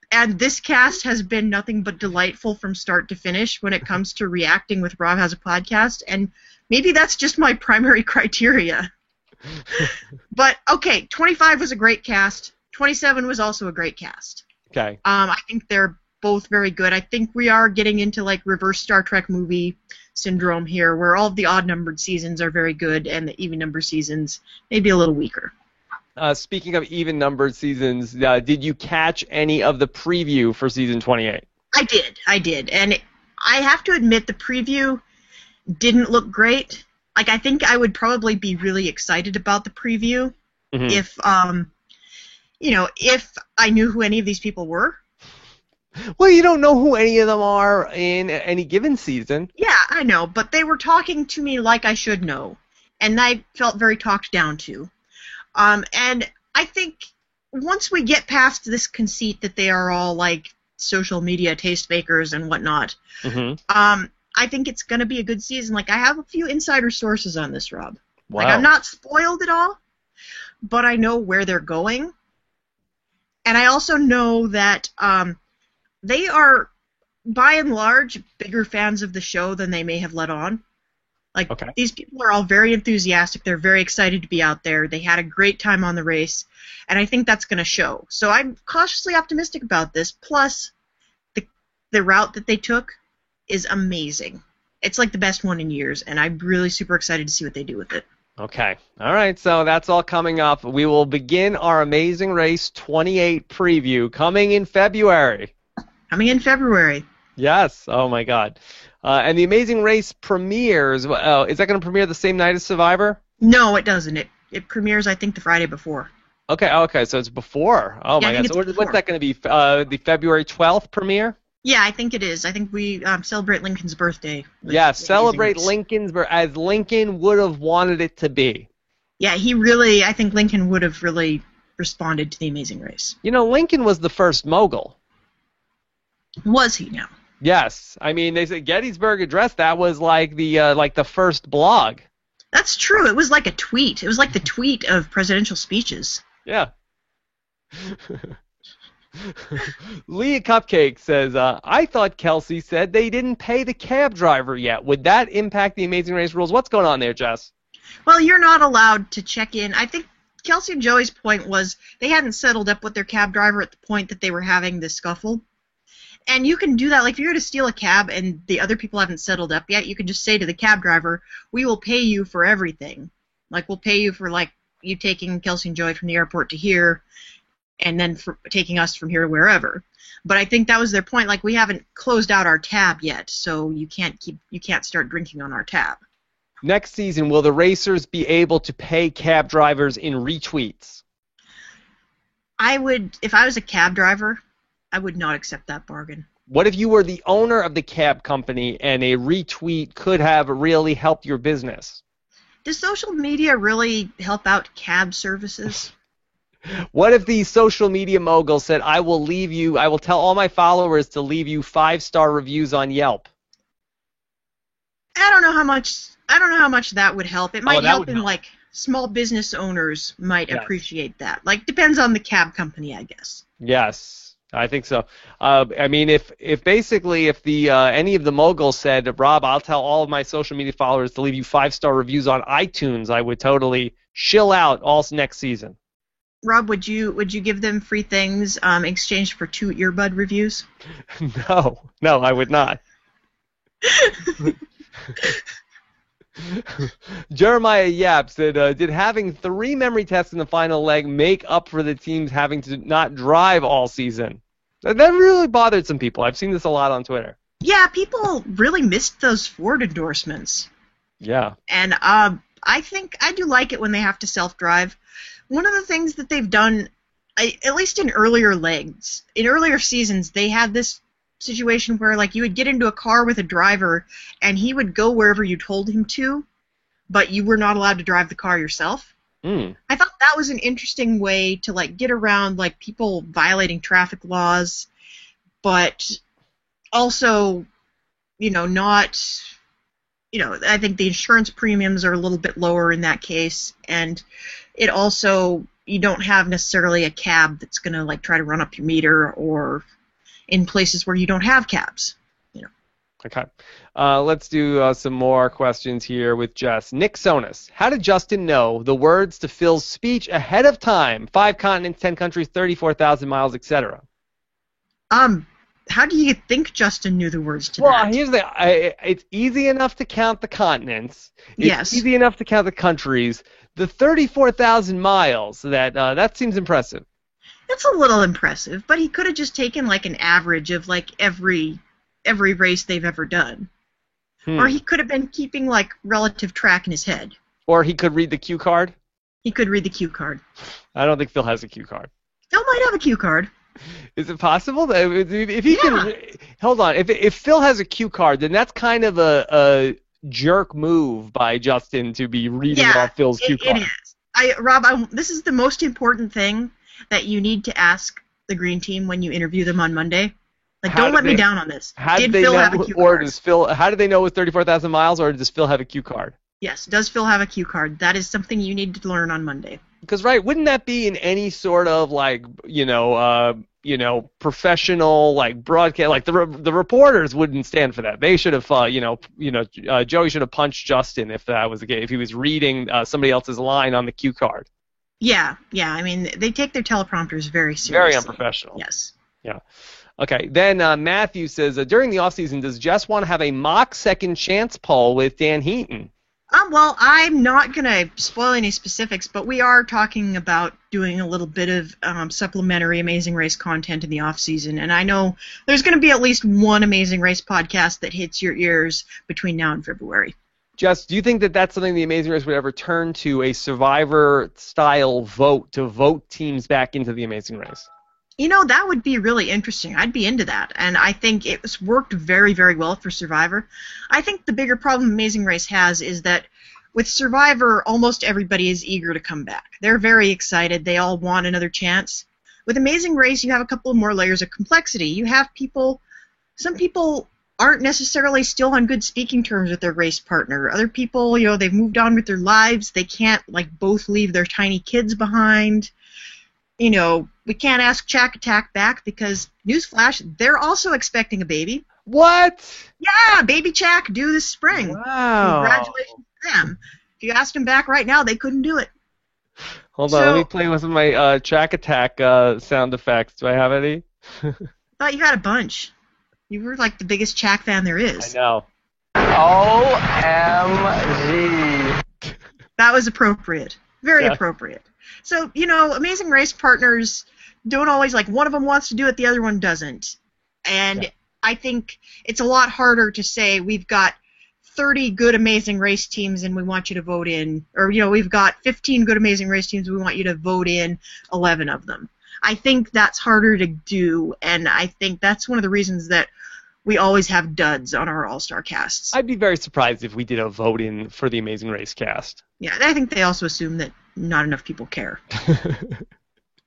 And this cast has been nothing but delightful from start to finish when it comes to reacting with Rob Has a Podcast, and maybe that's just my primary criteria. But, okay, 25 was a great cast. 27 was also a great cast. Okay. I think they're both very good. I think we are getting into, like, reverse Star Trek movie syndrome here, where all of the odd-numbered seasons are very good and the even-numbered seasons maybe a little weaker. Speaking of even-numbered seasons, did you catch any of the preview for season 28? I did. And I have to admit the preview didn't look great. Like, I think I would probably be really excited about the preview if I knew who any of these people were. Well, you don't know who any of them are in any given season. Yeah, I know, but they were talking to me like I should know, and I felt very talked down to. And I think once we get past this conceit that they are all, like, social media tastemakers and whatnot, I think it's going to be a good season. Like, I have a few insider sources on this, Rob. Wow. Like, I'm not spoiled at all, but I know where they're going. And I also know that they are, by and large, bigger fans of the show than they may have let on. Like, These people are all very enthusiastic. They're very excited to be out there. They had a great time on the race, and I think that's going to show. So I'm cautiously optimistic about this. Plus, the route that they took is amazing. It's like the best one in years, and I'm really super excited to see what they do with it. Okay. All right. So that's all coming up. We will begin our Amazing Race 28 preview coming in February. Coming in February. Yes. Oh, my God. And the Amazing Race premieres. Is that going to premiere the same night as Survivor? No, it doesn't. It premieres, I think, the Friday before. Okay. So it's before. Oh, yeah, my God. So what's that going to be? The February 12th premiere? Yeah, I think it is. I think we celebrate Lincoln's birthday. Yeah, celebrate Lincoln's as Lincoln would have wanted it to be. Yeah, I think Lincoln would have really responded to the Amazing Race. You know, Lincoln was the first mogul. Was he now? Yes. I mean, they said Gettysburg Address, that was like the first blog. That's true. It was like a tweet. It was like the tweet of presidential speeches. Yeah. Leah Cupcake says, I thought Kelsey said they didn't pay the cab driver yet. Would that impact the Amazing Race rules? What's going on there, Jess? Well, you're not allowed to check in. I think Kelsey and Joey's point was they hadn't settled up with their cab driver at the point that they were having this scuffle. And you can do that. Like, if you're going to steal a cab and the other people haven't settled up yet, you can just say to the cab driver, we will pay you for everything. Like, we'll pay you for, like, you taking Kelsey and Joey from the airport to here, and then for taking us from here to wherever. But I think that was their point. Like, we haven't closed out our tab yet, so you can't start drinking on our tab. Next season, will the racers be able to pay cab drivers in retweets? If I was a cab driver, I would not accept that bargain. What if you were the owner of the cab company and a retweet could have really helped your business? Does social media really help out cab services? What if the social media mogul said, I will tell all my followers to leave you 5-star reviews on Yelp? I don't know how much that would help. It might help in, like, small business owners might appreciate that. Like, depends on the cab company, I guess. Yes, I think so. I mean, if any of the moguls said, Rob, I'll tell all of my social media followers to leave you 5-star reviews on iTunes, I would totally shill out all next season. Rob, would you give them free things in exchange for 2 earbud reviews? No, I would not. Jeremiah Yap said, did having 3 memory tests in the final leg make up for the teams having to not drive all season? That really bothered some people. I've seen this a lot on Twitter. Yeah, people really missed those Ford endorsements. Yeah. And I think I do like it when they have to self-drive. One of the things that they've done, at least in earlier legs, in earlier seasons, they had this situation where, like, you would get into a car with a driver and he would go wherever you told him to, but you were not allowed to drive the car yourself. I thought that was an interesting way to, like, get around, like, people violating traffic laws, but also, I think the insurance premiums are a little bit lower in that case, and it also, you don't have necessarily a cab that's going to, like, try to run up your meter, or in places where you don't have cabs. Okay. Let's do some more questions here with Jess. Nick Sonis, how did Justin know the words to Phil's speech ahead of time? 5 continents, 10 countries, 34,000 miles, etc. How do you think Justin knew the words to that? Well, here's it's easy enough to count the continents. It's easy enough to count the countries. The 34,000 miles, that seems impressive. That's a little impressive, but he could have just taken, like, an average of, like, every race they've ever done. Or he could have been keeping, like, relative track in his head. Or he could read the cue card. He could read the cue card. I don't think Phil has a cue card. Phil might have a cue card. Is it possible? If he can, hold on. If Phil has a cue card, then that's kind of a jerk move by Justin to be reading off Phil's cue card. It is. Rob, this is the most important thing that you need to ask the green team when you interview them on Monday. Like, don't let me down on this. Did Phil have a cue card? How did they know it was 34,000 miles, or does Phil have a cue card? Yes, does Phil have a cue card? That is something you need to learn on Monday. Because, right, wouldn't that be in any sort of, like, professional, like, broadcast, like, the reporters wouldn't stand for that. They should have, Joey should have punched Justin if that was the case, if he was reading somebody else's line on the cue card. Yeah, I mean, they take their teleprompters very seriously. Very unprofessional. Yes. Yeah. Okay, then Matthew says, during the offseason, does Jess want to have a mock second chance poll with Dan Heaton? Well, I'm not going to spoil any specifics, but we are talking about doing a little bit of supplementary Amazing Race content in the off-season, and I know there's going to be at least one Amazing Race podcast that hits your ears between now and February. Jess, do you think that that's something the Amazing Race would ever turn to, a Survivor-style vote to vote teams back into the Amazing Race? You know, that would be really interesting. I'd be into that, and I think it's worked very, very well for Survivor. I think the bigger problem Amazing Race has is that with Survivor, almost everybody is eager to come back. They're very excited. They all want another chance. With Amazing Race, you have a couple more layers of complexity. You have some people aren't necessarily still on good speaking terms with their race partner. Other people, they've moved on with their lives. They can't, both leave their tiny kids behind. We can't ask Chack Attack back because, newsflash, they're also expecting a baby. What? Yeah, baby Chack due this spring. Wow. Congratulations to them. If you asked them back right now, they couldn't do it. Hold on, let me play with my Chack Attack sound effects. Do I have any? I thought you had a bunch. You were like the biggest Chack fan there is. I know. OMG. That was appropriate. Very appropriate. So, Amazing Race partners don't always, one of them wants to do it, the other one doesn't. And I think it's a lot harder to say we've got 30 good Amazing Race teams and we want you to vote in, or, we've got 15 good Amazing Race teams and we want you to vote in 11 of them. I think that's harder to do, and I think that's one of the reasons that we always have duds on our All-Star casts. I'd be very surprised if we did a vote in for the Amazing Race cast. Yeah, I think they also assume that not enough people care.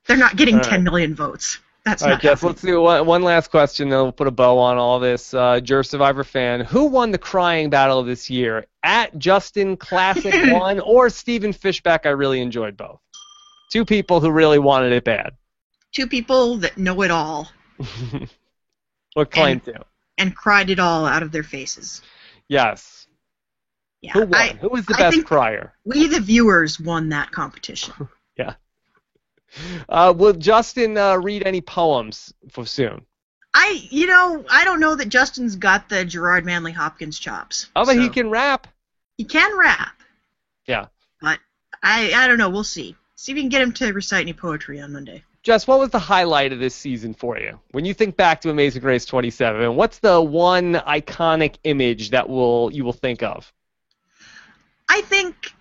They're not getting 10 million votes. That's not Jess, let's do one last question, then we'll put a bow on all this. You're a Survivor fan. Who won the crying battle of this year? At Justin Classic 1 or Stephen Fishback? I really enjoyed both. Two people who really wanted it bad. Two people that know it all. Or claim to. And cried it all out of their faces. Yes. Yeah, Who won? Who was the best crier? We, the viewers, won that competition. Yeah. Will Justin read any poems for soon? I don't know that Justin's got the Gerard Manley Hopkins chops. Oh, but he can rap. He can rap. Yeah. But I don't know. We'll see. See if we can get him to recite any poetry on Monday. Jess, what was the highlight of this season for you? When you think back to Amazing Race 27, what's the one iconic image that you will think of? I think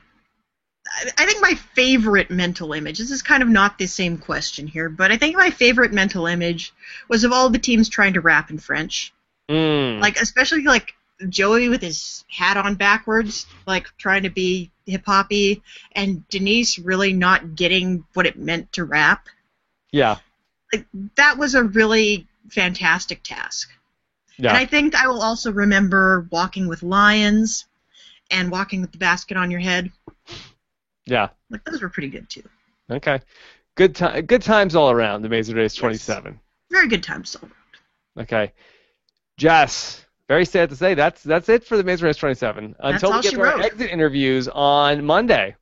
my favorite mental image, this is kind of not the same question here, but I think my favorite mental image was of all the teams trying to rap in French. Especially Joey with his hat on backwards, trying to be hip-hoppy, and Denise really not getting what it meant to rap. Yeah. That was a really fantastic task. Yeah. And I think I will also remember walking with lions and walking with the basket on your head. Yeah. Those were pretty good, too. Okay. Good times all around, Amazing Race 27. Yes. Very good times all around. Okay. Jess, very sad to say, that's it for the Amazing Race 27. Until we get to our exit interviews on Monday.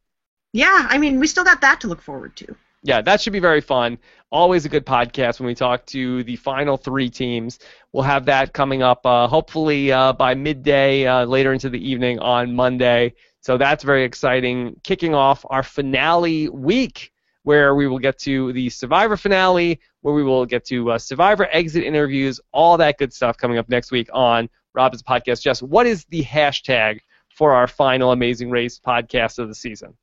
Yeah, we still got that to look forward to. Yeah, that should be very fun. Always a good podcast when we talk to the final three teams. We'll have that coming up hopefully by midday, later into the evening on Monday. So that's very exciting. Kicking off our finale week, where we will get to the Survivor finale, where we will get to Survivor exit interviews, all that good stuff coming up next week on Robin's podcast. Jess, what is the hashtag for our final Amazing Race podcast of the season?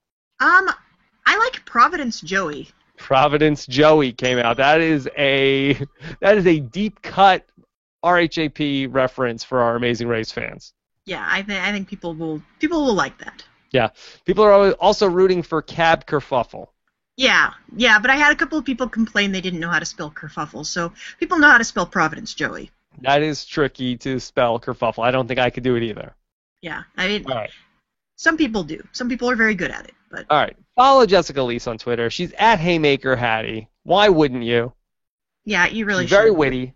I like Providence Joey. Providence Joey came out. That is a deep cut RHAP reference for our Amazing Race fans. Yeah, I think people will like that. Yeah, people are also rooting for Cab Kerfuffle. Yeah, but I had a couple of people complain they didn't know how to spell kerfuffle, so people know how to spell Providence Joey. That is tricky to spell kerfuffle. I don't think I could do it either. Yeah, all right. Some people do. Some people are very good at it. But all right, follow Jessica Leese on Twitter. She's at Haymaker Hattie. Why wouldn't you? Yeah, you really She's should. Very witty.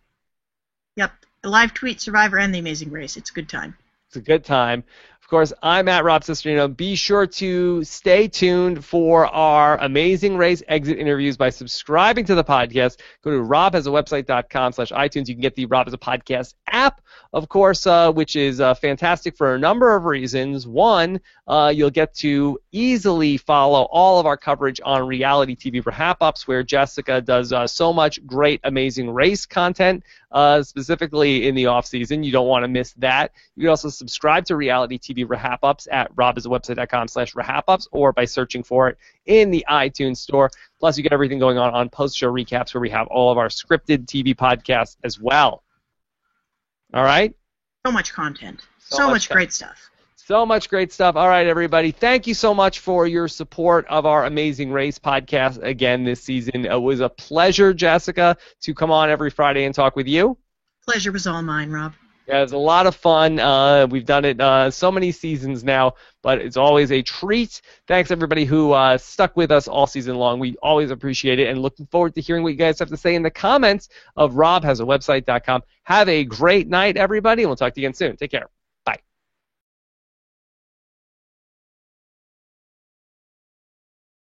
Yep, a live tweet, Survivor, and The Amazing Race. It's a good time. It's a good time. Of Of course, I'm at Rob Cesternino. Be sure to stay tuned for our Amazing Race exit interviews by subscribing to the podcast. Go to robhasawebsite.com/iTunes. You can get the Rob Has a Podcast app, of course, which is fantastic for a number of reasons. One, you'll get to easily follow all of our coverage on reality TV wrap-ups, where Jessica does so much great Amazing Race content, specifically in the off-season. You don't want to miss that. You can also subscribe to reality TV wrap-ups at robhasawebsite.com/wrap-ups or by searching for it in the iTunes store. Plus, you get everything going on post-show recaps, where we have all of our scripted TV podcasts as well. All right? So much content. So much great stuff. So much great stuff. All right, everybody. Thank you so much for your support of our Amazing Race podcast again this season. It was a pleasure, Jessica, to come on every Friday and talk with you. Pleasure was all mine, Rob. Yeah, it was a lot of fun. We've done it so many seasons now, but it's always a treat. Thanks, everybody who stuck with us all season long. We always appreciate it, and looking forward to hearing what you guys have to say in the comments of robhasawebsite.com. Have a great night, everybody, and we'll talk to you again soon. Take care.